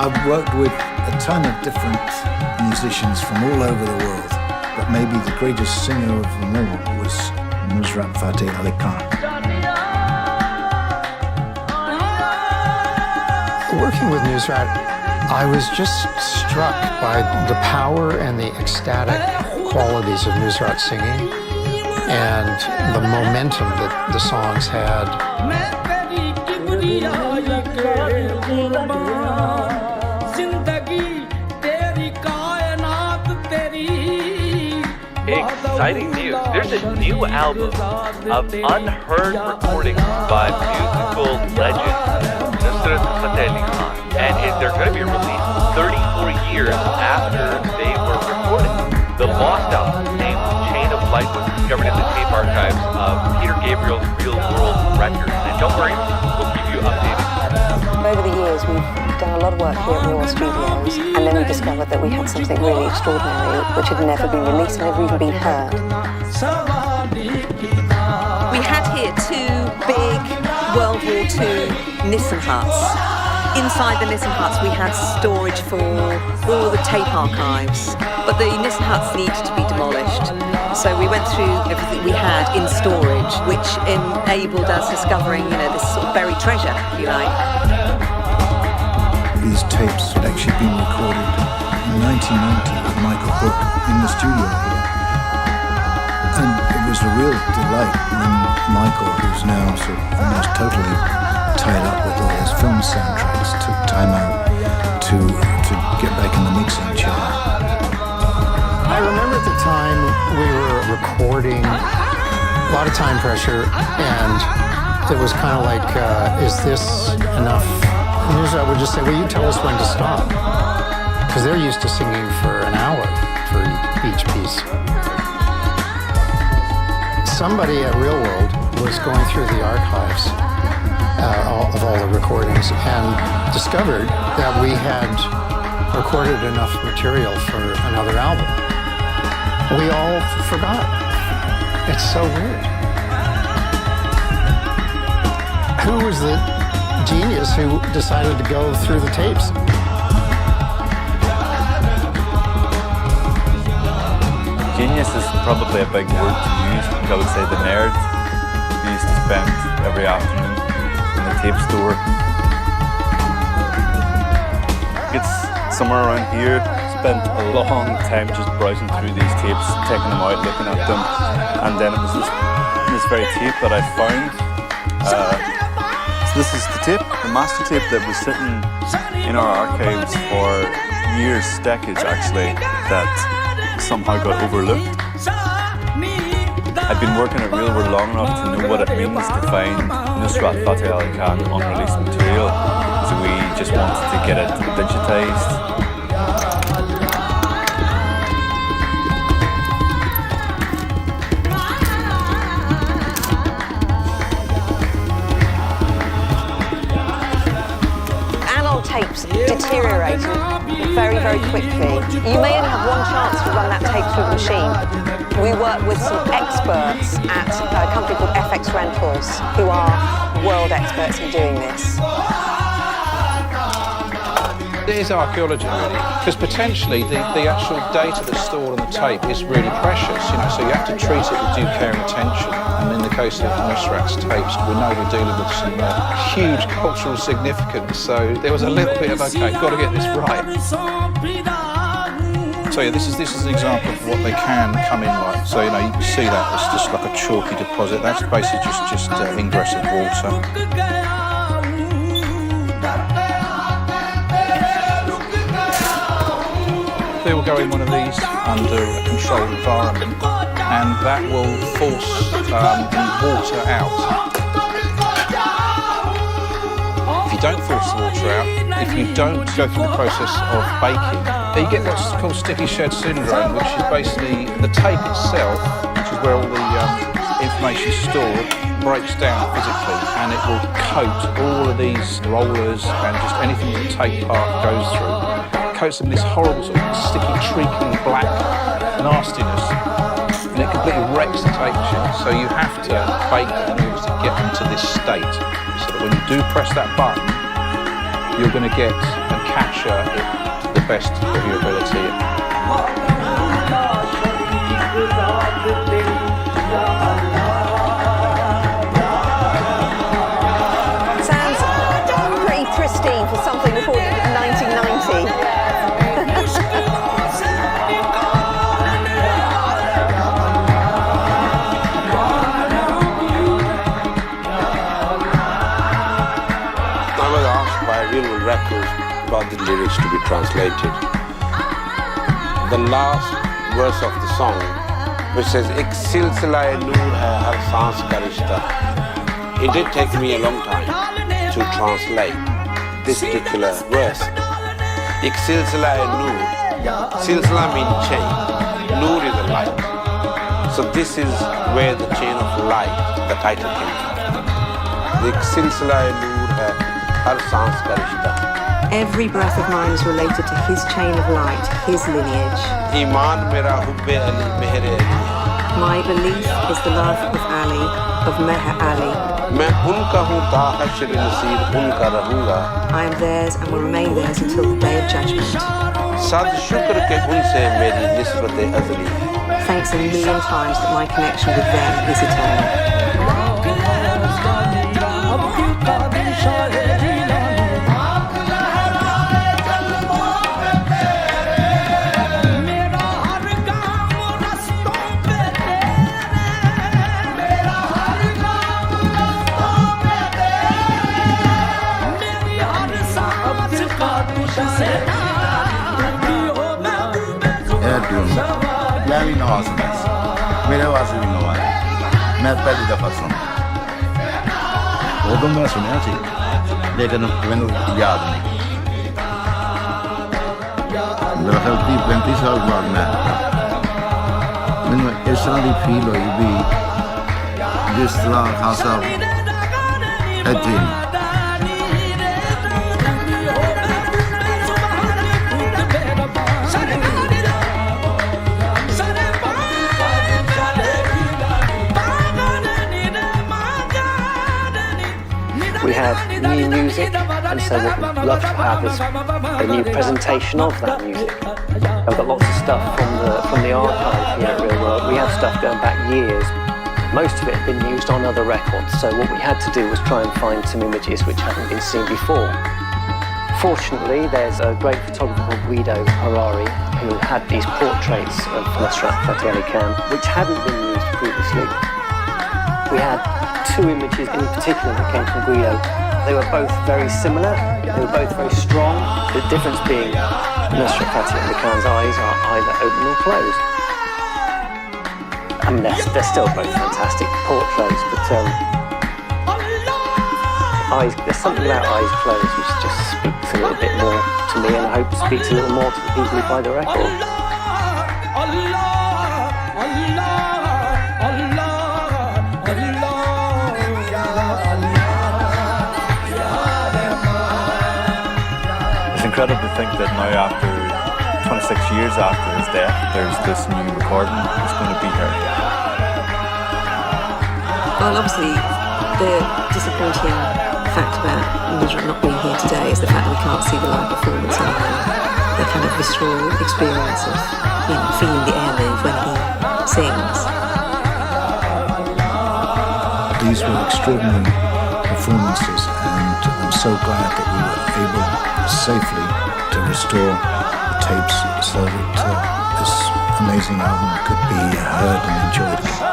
I've worked with a ton of different musicians from all over the world, but maybe the greatest singer of them all was Nusrat Fateh Ali Khan. Working with Nusrat, I was just struck by the power and the ecstatic qualities of Nusrat singing and the momentum that the songs had. Exciting news. There's a new album of unheard recordings by musical legend Nusrat Fateh Ali Khan. And they're going to be released 34 years after they were recorded. The lost album, named Chain of Light, was discovered in the tape archives of Peter Gabriel's Real World Records. And don't worry, we'll keep you updated. Over the years, we've done a lot of work here at Real Studios, and then we discovered that we had something really extraordinary which had never been released and never even been heard. We had here two big World War II Nissen huts. Inside the Nissen huts we had storage for all the tape archives, but the Nissen huts needed to be demolished. So we went through everything we had in storage, which enabled us discovering, this sort of buried treasure, if you like. These tapes had actually been recorded in 1990 with Michael Brook in the studio here. And it was a real delight when Michael, who's now sort of almost totally tied up with all his film soundtracks, took time out to get back in the mixing chair. I remember at the time we were recording, a lot of time pressure, and it was kind of like, is this enough? Usually I would just say, will you tell us when to stop? Because they're used to singing for an hour for each piece. Somebody at Real World was going through the archives of all the recordings and discovered that we had recorded enough material for another album. We all forgot. It's so weird. Who was the genius who decided to go through the tapes? Genius is probably a big word to use. I would say the nerd who used to spend every afternoon in the tape store. It's somewhere around here. Spent a long time just browsing through these tapes, taking them out, looking at them, and then it was this very tape that I found. So this is the tape, the master tape that was sitting in our archives for years, decades actually, that somehow got overlooked. I've been working at Real World long enough to know what it means to find Nusrat Fateh Ali Khan unreleased material, so we just wanted to get it digitized. Tapes deteriorated very, very quickly. You may only have one chance to run that tape through the machine. We work with some experts at a company called FX Rentals, who are world experts in doing this. It is archaeology, really, because potentially the actual data that's stored on the tape is really precious, so you have to treat it with due care and attention. And in the case of Nusrat's tapes, we know we're dealing with some huge cultural significance, so there was a little bit of, okay, got to get this right. So yeah, this is an example of what they can come in like. So you can see that it's just like a chalky deposit. That's basically just ingress of water. They will go in one of these under a controlled environment, and that will force the water out. If you don't force the water out, if you don't go through the process of baking, you get what's called sticky shed syndrome, which is basically the tape itself, which is where all the information is stored, breaks down physically, and it will coat all of these rollers and just anything that the tape part goes through. coats them in this horrible sort of sticky, treacly black nastiness, and it completely wrecks the tape machine. So you have to bake them in order to get them to this state, so that when you do press that button, you're going to get and capture it to the best of your ability. Sounds pretty pristine for something recorded in 1990. I was asked by Real Records about the lyrics to be translated. The last verse of the song, which says, "Ek silsila-e noor hai har saans ka rishta." It did take me a long time to translate this particular verse. Ek silsila-e noor. Silsila means chain. Noor is a light. So this is where the chain of light, the title came from. Ek silsila-e noor hai har saans ka rishta. Every breath of mine is related to his chain of light, his lineage. Iman mera hubbe Ali mehre Ali. My belief is the love of Ali, of Meher Ali. मैं उनका हूँ ता हश्र नसीब उनका रहूँगा. I am theirs and will remain theirs until the day of judgment. सद शुक्र के उनसे मेरी निस्बत अज़ली. Thanks a million times that my connection with them is eternal. मैं भी नवाज हूँ, मेरे वास्ते भी नवाज है। मैं पहली दफा सुना, उदों मैं सुनिया सी, लेकिन मैंने याद नहीं। मेरा ख्याल 30-35 साल बाद मैंने इस तरह की फील हुई भी जिस तरह खासा इतनी We have new music, and so what we'd love to have is a new presentation of that music. I've got lots of stuff from the archive here at Real World. We have stuff going back years. Most of it had been used on other records, so what we had to do was try and find some images which hadn't been seen before. Fortunately, there's a great photographer called Guido Harari who had these portraits of Nusrat Fateh Ali Khan, which hadn't been used previously. We had two images in particular that came from Guido. They were both very similar, they were both very strong. The difference being Nusrat Fateh Ali Khan's eyes are either open or closed. I mean, they're still both fantastic portraits, but eyes, there's something about eyes closed which just speaks a little bit more to me, and I hope speaks a little more to the people who buy the record. It's incredible to think that now, after 26 years after his death, there's this new recording that's going to be heard. Well, obviously, the disappointing fact about Nusrat not being here today is the fact that we can't see the live performance and the kind of visceral experience of, feeling the air move when he sings. These were extraordinary performances, and I'm so glad that we were able safely to restore the tapes so that this amazing album could be heard and enjoyed again.